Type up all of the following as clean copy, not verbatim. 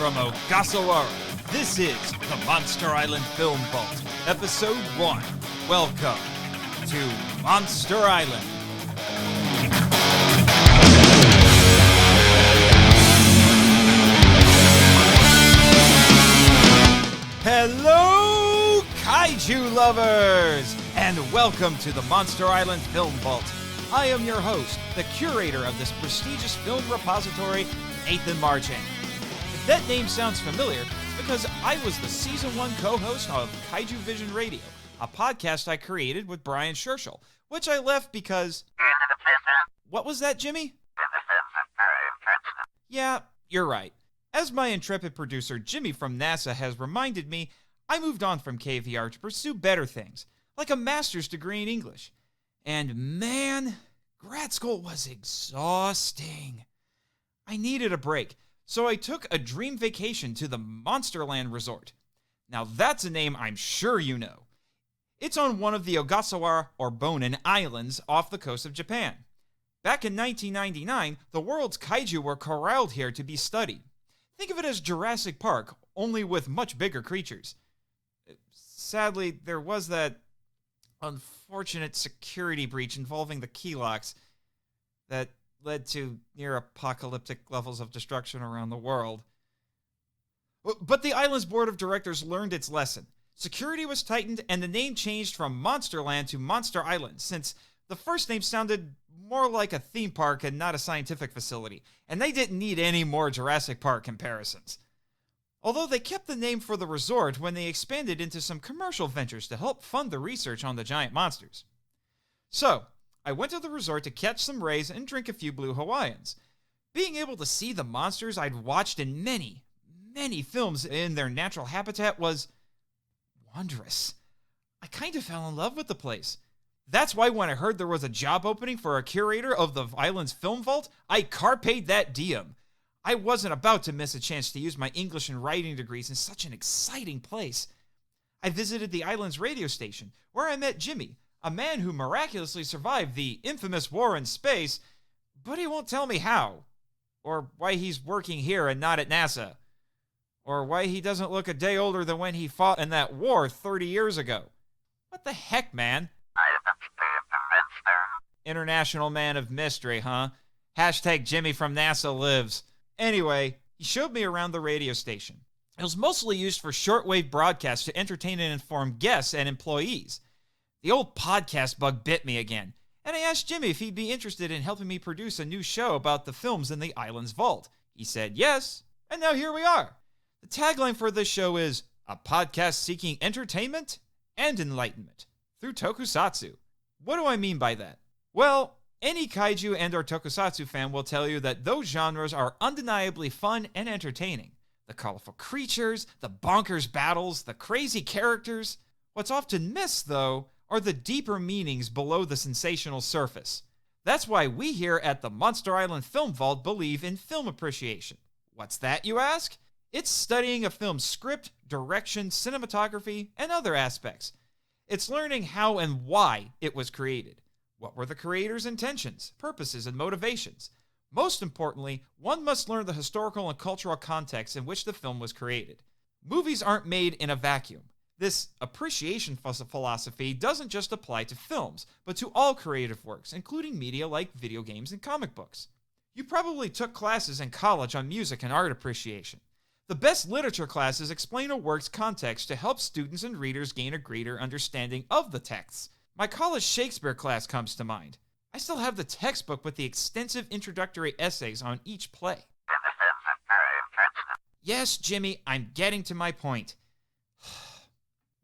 from Ogasawara, this is the Monster Island Film Vault, Episode 1. Welcome to Monster Island. Hello, kaiju lovers, and welcome to the Monster Island Film Vault. I am your host, the curator of this prestigious film repository, Nathan Marchand. If that name sounds familiar, it's because I was the Season 1 co-host of Kaijuvision Radio, a podcast I created with Brian Scherschel, which I left because... What was that, Jimmy? Yeah, you're right. As my intrepid producer Jimmy from NASA has reminded me, I moved on from KVR to pursue better things, like a master's degree in English. And man, grad school was exhausting. I needed a break, so I took a dream vacation to the Monsterland resort. Now that's a name I'm sure you know. It's on one of the Ogasawara or Bonin Islands off the coast of Japan. Back in 1999, the world's kaiju were corralled here to be studied. Think of it as Jurassic Park, only with much bigger creatures. Sadly, there was that unfortunate security breach involving the key locks that led to near-apocalyptic levels of destruction around the world. But the island's board of directors learned its lesson. Security was tightened, and the name changed from Monsterland to Monster Island, since the first name sounded more like a theme park and not a scientific facility, and they didn't need any more Jurassic Park comparisons. Although they kept the name for the resort when they expanded into some commercial ventures to help fund the research on the giant monsters. So, I went to the resort to catch some rays and drink a few blue Hawaiians. Being able to see the monsters I'd watched in many, many films in their natural habitat was wondrous. I kind of fell in love with the place. That's why when I heard there was a job opening for a curator of the island's film vault, I carped that diem. I wasn't about to miss a chance to use my English and writing degrees in such an exciting place. I visited the island's radio station, where I met Jimmy, a man who miraculously survived the infamous war in space, but he won't tell me how, or why he's working here and not at NASA, or why he doesn't look a day older than when he fought in that war 30 years ago. What the heck, man? International man of mystery, huh? Hashtag Jimmy from NASA lives. Anyway, he showed me around the radio station. It was mostly used for shortwave broadcasts to entertain and inform guests and employees. The old podcast bug bit me again, and I asked Jimmy if he'd be interested in helping me produce a new show about the films in the island's vault. He said yes, and now here we are. The tagline for this show is, a podcast seeking entertainment and enlightenment through tokusatsu. What do I mean by that? Well, any kaiju and or tokusatsu fan will tell you that those genres are undeniably fun and entertaining. The colorful creatures, the bonkers battles, the crazy characters. What's often missed, though, are the deeper meanings below the sensational surface. That's why we here at the Monster Island Film Vault believe in film appreciation. What's that, you ask? It's studying a film's script, direction, cinematography, and other aspects. It's learning how and why it was created. What were the creator's intentions, purposes, and motivations? Most importantly, one must learn the historical and cultural context in which the film was created. Movies aren't made in a vacuum. This appreciation philosophy doesn't just apply to films, but to all creative works, including media like video games and comic books. You probably took classes in college on music and art appreciation. The best literature classes explain a work's context to help students and readers gain a greater understanding of the texts. My college Shakespeare class comes to mind. I still have the textbook with the extensive introductory essays on each play. Yes, Jimmy, I'm getting to my point.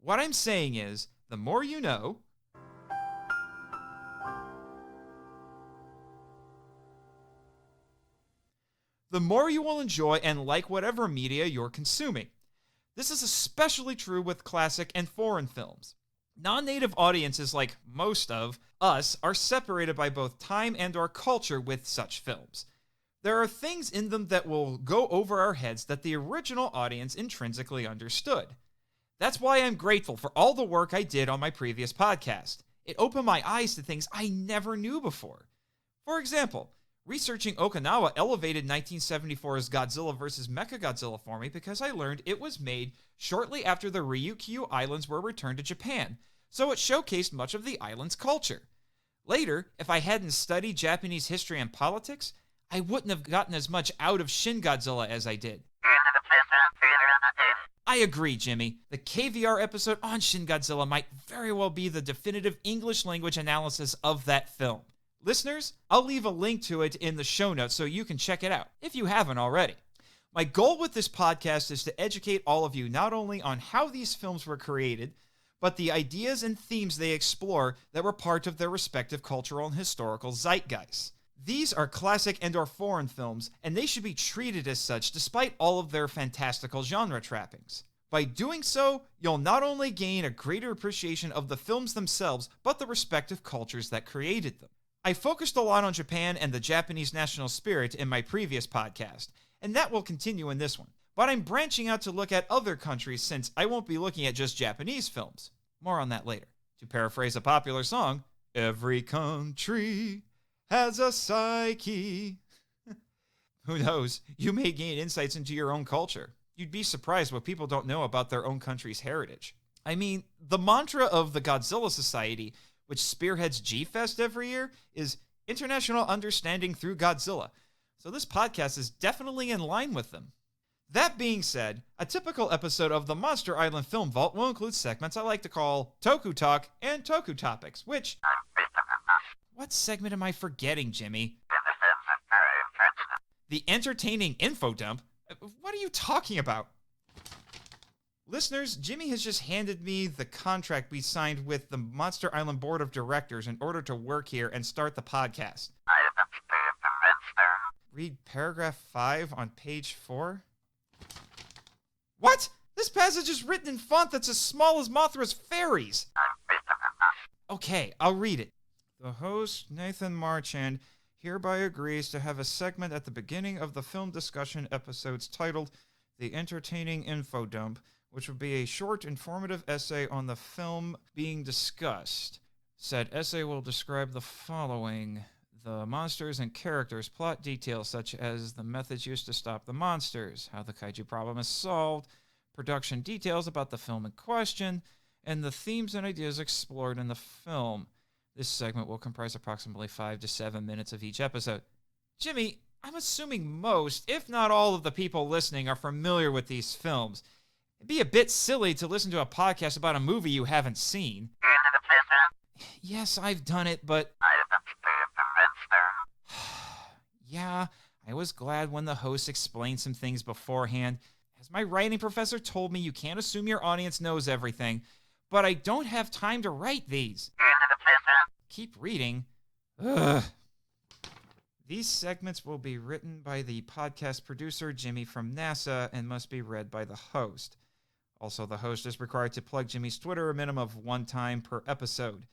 What I'm saying is, the more you know, the more you will enjoy and like whatever media you're consuming. This is especially true with classic and foreign films. Non-native audiences like most of us are separated by both time and our culture with such films. There are things in them that will go over our heads that the original audience intrinsically understood. That's why I'm grateful for all the work I did on my previous podcast. It opened my eyes to things I never knew before. For example, Researching Okinawa elevated 1974's Godzilla vs. Mechagodzilla for me because I learned it was made shortly after the Ryukyu Islands were returned to Japan, so it showcased much of the island's culture. Later, if I hadn't studied Japanese history and politics, I wouldn't have gotten as much out of Shin Godzilla as I did. I agree, Jimmy. The KVR episode on Shin Godzilla might very well be the definitive English language analysis of that film. Listeners, I'll leave a link to it in the show notes so you can check it out, if you haven't already. My goal with this podcast is to educate all of you not only on how these films were created, but the ideas and themes they explore that were part of their respective cultural and historical zeitgeists. These are classic and/or foreign films, and they should be treated as such despite all of their fantastical genre trappings. By doing so, you'll not only gain a greater appreciation of the films themselves, but the respective cultures that created them. I focused a lot on Japan and the Japanese national spirit in my previous podcast, and that will continue in this one. But I'm branching out to look at other countries since I won't be looking at just Japanese films. More on that later. To paraphrase a popular song, every country has a psyche. Who knows? You may gain insights into your own culture. You'd be surprised what people don't know about their own country's heritage. I mean, the mantra of the Godzilla Society, which spearheads G-Fest every year, is International Understanding Through Godzilla. So this podcast is definitely in line with them. That being said, a typical episode of the Monster Island Film Vault will include segments I like to call Toku Talk and Toku Topics, which... What segment am I forgetting, Jimmy? The entertaining info dump? What are you talking about? Listeners, Jimmy has just handed me the contract we signed with the Monster Island Board of Directors in order to work here and start the podcast. Read paragraph 5 on page 4. What? This passage is written in font that's as small as Mothra's fairies. Okay, I'll read it. The host, Nathan Marchand, hereby agrees to have a segment at the beginning of the film discussion episodes titled The Entertaining Info Dump, which would be a short, informative essay on the film being discussed. Said essay will describe the following: the monsters and characters, plot details such as the methods used to stop the monsters, how the kaiju problem is solved, production details about the film in question, and the themes and ideas explored in the film. This segment will comprise approximately 5 to 7 minutes of each episode. Jimmy, I'm assuming most, if not all, of the people listening are familiar with these films. It'd be a bit silly to listen to a podcast about a movie you haven't seen. Yes, I've done it, but... Yeah, I was glad when the host explained some things beforehand. As my writing professor told me, you can't assume your audience knows everything, but I don't have time to write these. Keep reading. Ugh. These segments will be written by the podcast producer, Jimmy from NASA, and must be read by the host. Also, the host is required to plug Jimmy's Twitter a minimum of 1 time per episode.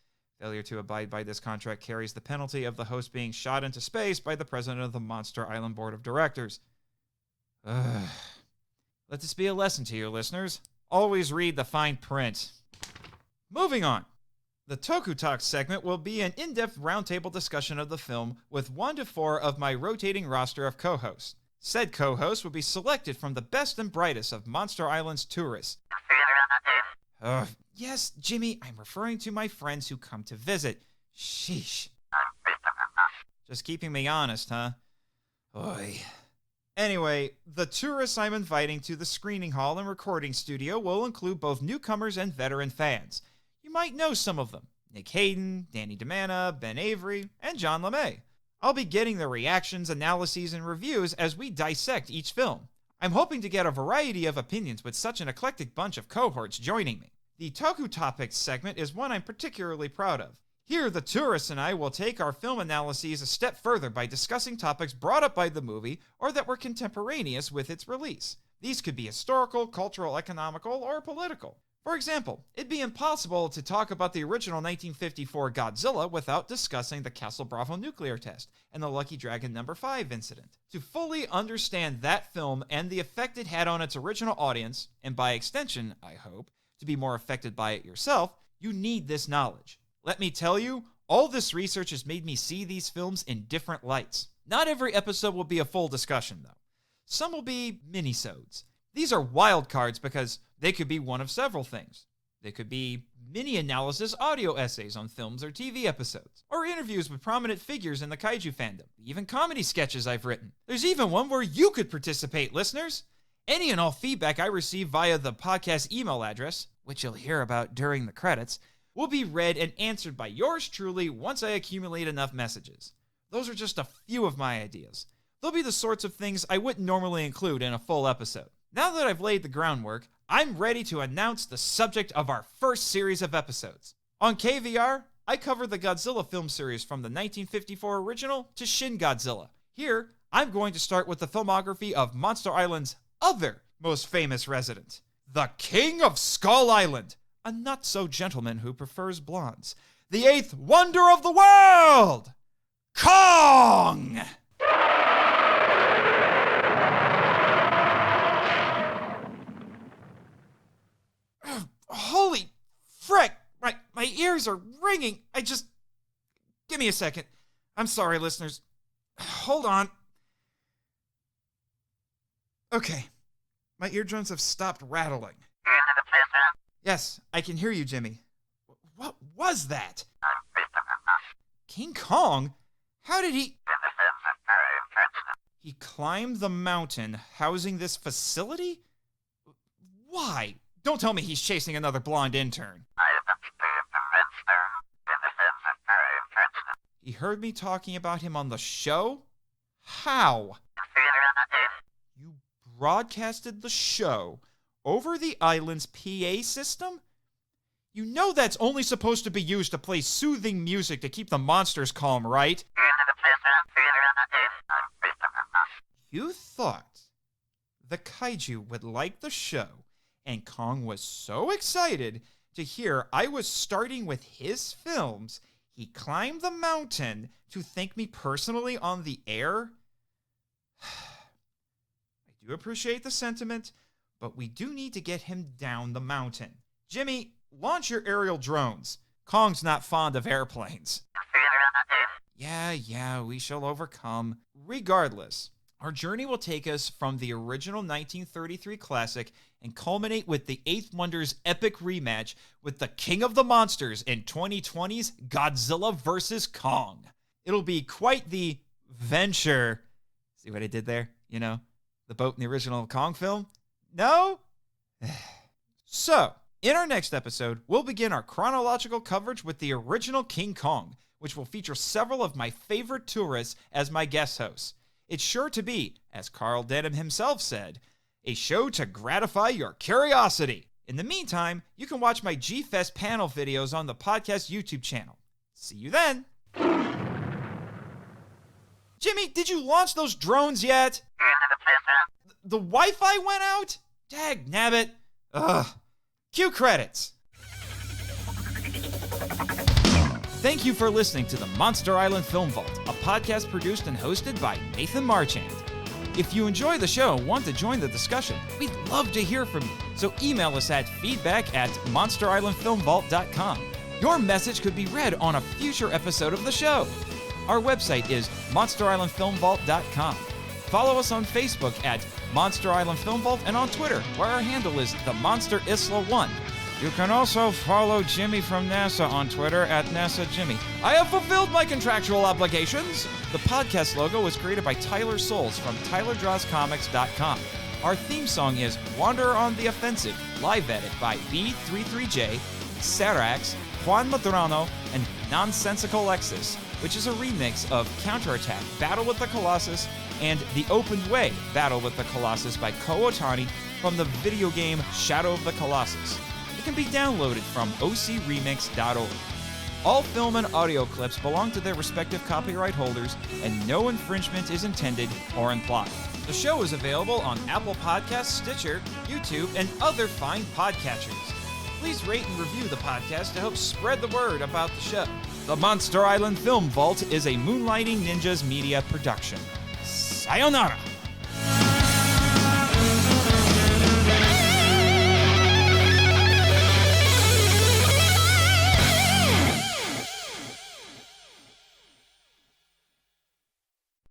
Failure to abide by this contract carries the penalty of the host being shot into space by the president of the Monster Island Board of Directors. Ugh. Let this be a lesson to you, listeners. Always read the fine print. Moving on. The Toku Talk segment will be an in-depth roundtable discussion of the film with 1 to 4 of my rotating roster of co-hosts. Said co-hosts will be selected from the best and brightest of Monster Island's tourists. Yes, Jimmy, I'm referring to my friends who come to visit. Sheesh. Just keeping me honest, huh? Oy. Anyway, the tourists I'm inviting to the screening hall and recording studio will include both newcomers and veteran fans. You might know some of them: Nick Hayden, Danny DeManna, Ben Avery, and John LeMay. I'll be getting their reactions, analyses, and reviews as we dissect each film. I'm hoping to get a variety of opinions with such an eclectic bunch of cohorts joining me. The Toku Topics segment is one I'm particularly proud of. Here, the tourists and I will take our film analyses a step further by discussing topics brought up by the movie or that were contemporaneous with its release. These could be historical, cultural, economical, or political. For example, it'd be impossible to talk about the original 1954 Godzilla without discussing the Castle Bravo nuclear test and the Lucky Dragon No. 5 incident. To fully understand that film and the effect it had on its original audience, and by extension, I hope, to be more affected by it yourself, you need this knowledge. Let me tell you, All this research has made me see these films in different lights. Not every episode will be a full discussion, though. Some will be mini-sodes. These are wild cards because they could be one of several things. They could be mini-analysis audio essays on films or TV episodes, or interviews with prominent figures in the kaiju fandom, even comedy sketches I've written. There's even one where you could participate, listeners. Any and all feedback I receive via the podcast email address, which you'll hear about during the credits, will be read and answered by yours truly once I accumulate enough messages. Those are just a few of my ideas. They'll be the sorts of things I wouldn't normally include in a full episode. Now that I've laid the groundwork, I'm ready to announce the subject of our first series of episodes. On KVR, I cover the Godzilla film series from the 1954 original to Shin Godzilla. Here, I'm going to start with the filmography of Monster Island's other most famous resident, the King of Skull Island, a not-so-gentleman who prefers blondes, the eighth wonder of the world, Kong! Holy frick! My ears are ringing. Give me a second. I'm sorry, listeners. Hold on. Okay. My eardrums have stopped rattling. Yes, I can hear you, Jimmy. What was that? King Kong? How did he... He climbed the mountain housing this facility? Why? Don't tell me he's chasing another blonde intern. He heard me talking about him on the show? How? You broadcasted the show over the island's PA system? You know that's only supposed to be used to play soothing music to keep the monsters calm, right? You thought the kaiju would like the show, and Kong was so excited to hear I was starting with his films, he climbed the mountain to thank me personally on the air? I do appreciate the sentiment, but we do need to get him down the mountain. Jimmy, launch your aerial drones. Kong's not fond of airplanes. Yeah, we shall overcome. Regardless, our journey will take us from the original 1933 classic and culminate with the Eighth Wonder's epic rematch with the King of the Monsters in 2020's Godzilla vs. Kong. It'll be quite the venture. See what I did there? You know, the boat in the original Kong film? No? So, in our next episode, we'll begin our chronological coverage with the original King Kong, which will feature several of my favorite tourists as my guest hosts. It's sure to be, as Carl Denham himself said, a show to gratify your curiosity. In the meantime, you can watch my G-Fest panel videos on the podcast YouTube channel. See you then. Jimmy, did you launch those drones yet? The Wi-Fi went out? Dag nabbit. Ugh. Cue credits. Thank you for listening to the Monster Island Film Vault, a podcast produced and hosted by Nathan Marchand. If you enjoy the show and want to join the discussion, we'd love to hear from you. So email us at feedback@monsterislandfilmvault.com. Your message could be read on a future episode of the show. Our website is monsterislandfilmvault.com. Follow us on Facebook at Monster Island Film Vault and on Twitter, where our handle is the Monster Isla 1. You can also follow Jimmy from NASA on Twitter at NASAJimmy. I have fulfilled my contractual obligations. The podcast logo was created by Tyler Souls from TylerDrawsComics.com. Our theme song is Wander on the Offensive, live edit by B33J, Sarax, Juan Madrano, and Nonsensical Lexus, which is a remix of Counterattack, Battle with the Colossus, and The Opened Way, Battle with the Colossus by Ko Otani from the video game Shadow of the Colossus. It can be downloaded from ocremix.org. All film and audio clips belong to their respective copyright holders, and no infringement is intended or implied. The show is available on Apple Podcasts, Stitcher, YouTube, and other fine podcatchers. Please rate and review the podcast to help spread the word about the show. The Monster Island Film Vault is a Moonlighting Ninjas media production. Sayonara!